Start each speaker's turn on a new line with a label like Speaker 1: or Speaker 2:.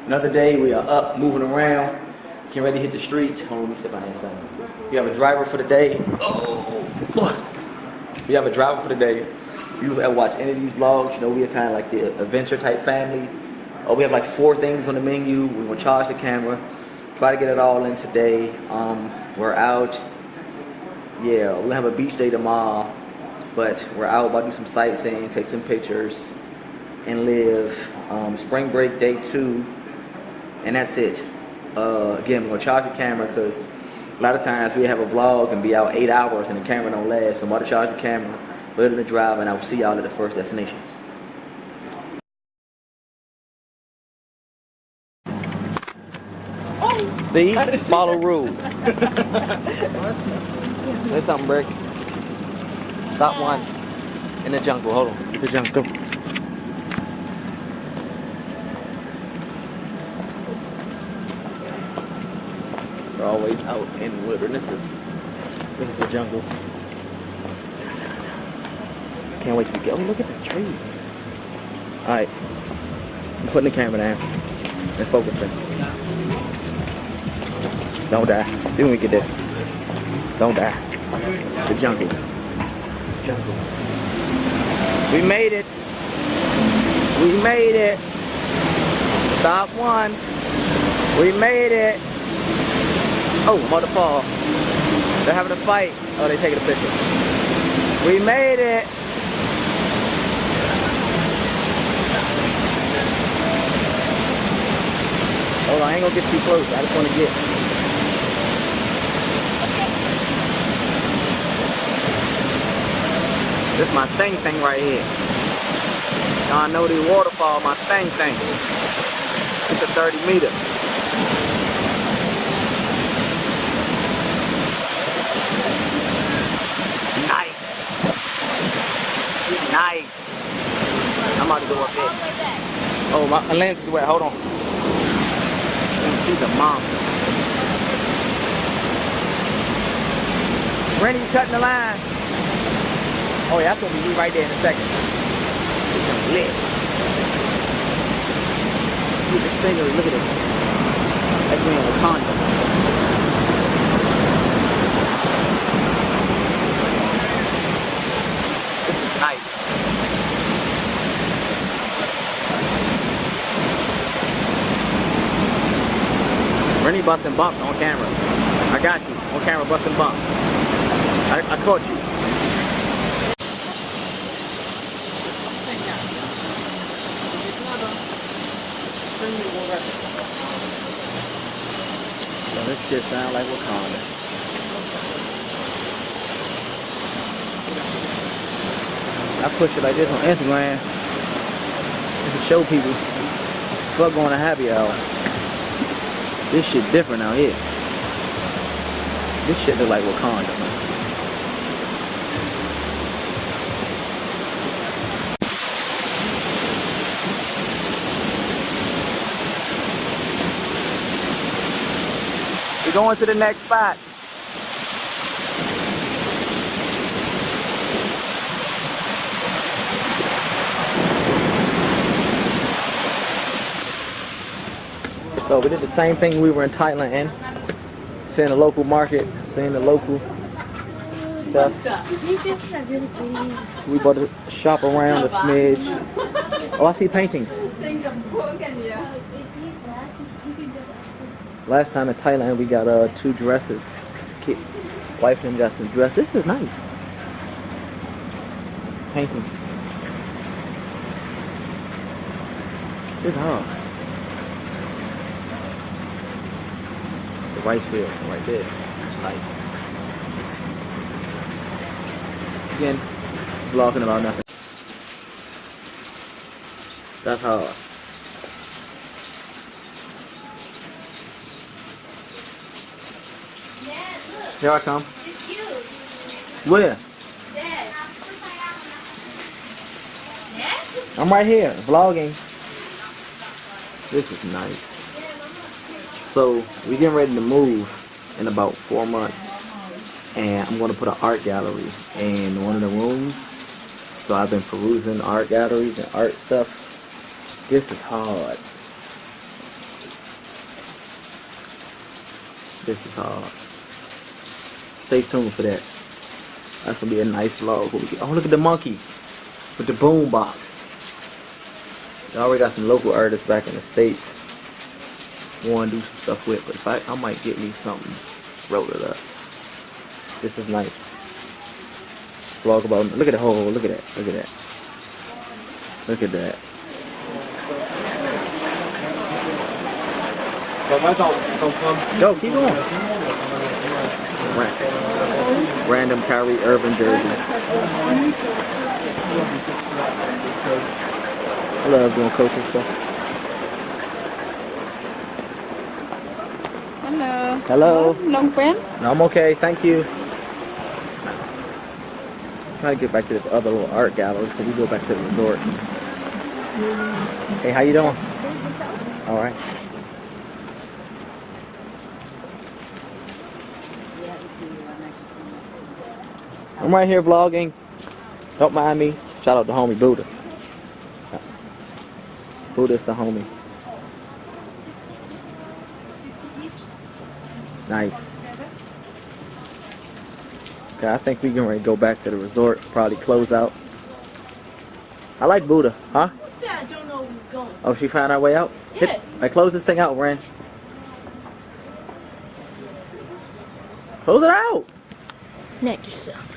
Speaker 1: Another day, we are up, moving around, getting ready to hit the streets. Hold on, let me sit my hands down. We have a driver for the day. Oh, we have a driver for the day. If you've ever watched any of these vlogs, you know we are kind of like the adventure type family. We have like 4 things on the menu. We're gonna charge the camera, try to get it all in today. We're out. Yeah, we'll have a beach day tomorrow, but we're out about to do some sightseeing, take some pictures, and live. Spring break day 2, and that's it. Again, we're gonna charge the camera because a lot of times we have a vlog and be out 8 hours and the camera don't last. So I'm about to charge the camera, put it in the drive, and I will see y'all at the first destination. See? Follow rules. There's something, Brick. Stop one. In the jungle. Hold on. In the jungle. We're always out in wildernesses. This is the jungle. Can't wait to get. Oh, look at the trees. Alright. I'm putting the camera down and focusing. Don't die. See when we get there. Don't die. It's the jungle. Jungle. We made it. We made it. Stop one. We made it. Oh, Waterfall. They're having a fight. Oh, they're taking a picture. We made it. Hold on, I ain't gonna get too close. I just want to get. This is my thing right here. Now I know the waterfall, my thing. It's a 30 meter. Nice. Nice. I'm about to go up there. Oh, my lens is wet. Hold on. She's a monster. Rennie, you cutting the line? Oh yeah, that's gonna be me right there in a second. It's gonna be lit. Look at the scenery, look at it. That's me in Wakanda. This is nice. Rennie busting bumps on camera. I got you. On camera busting bumps. I caught you. So this shit sound like Wakanda. I push it like this on Instagram just to show people fuck going to happy hour. This shit different out here. This shit look like Wakanda, man. We're going to the next spot. So we did the same thing we were in Thailand in. Seeing the local market, seeing the local stuff. We bought to shop around a smidge. Oh, I see paintings. Last time in Thailand we got 2 dresses. Wife and got some dress. This is nice. Paintings. It's hard. It's a rice field right there. Nice. Again, vlogging about nothing. That's hard. Here I come.
Speaker 2: It's you.
Speaker 1: Where?
Speaker 2: Dad.
Speaker 1: I'm right here, vlogging. This is nice. So, we're getting ready to move in about 4 months. And I'm going to put an art gallery in one of the rooms. So I've been perusing art galleries and art stuff. This is hard. This is hard. Stay tuned for that. That's gonna be a nice vlog. Oh, look at the monkey with the boom box. I already got some local artists back in the States. Want to do some stuff with, but if I might get me something, roll it up. This is nice. Vlog about. Look at the whole. Look at that. Look at that. Look at that. Go, keep going. Random Kyrie Irving jersey. I love doing coaching stuff.
Speaker 2: Hello.
Speaker 1: Hello.
Speaker 2: Long pen?
Speaker 1: No, I'm okay. Thank you. Nice. Trying to get back to this other little art gallery before we go back to the resort. Hey, how you doing? All right. I'm right here vlogging. Don't mind me. Shout out to homie Buddha. Buddha's the homie. Nice. Okay, I think we can ready to go back to the resort. Probably close out. I like Buddha, huh?
Speaker 3: Who said I don't know where we're going?
Speaker 1: Oh, she found our way out?
Speaker 3: Yes.
Speaker 1: Hey, close this thing out, Ren. Close it out.
Speaker 3: Neck yourself.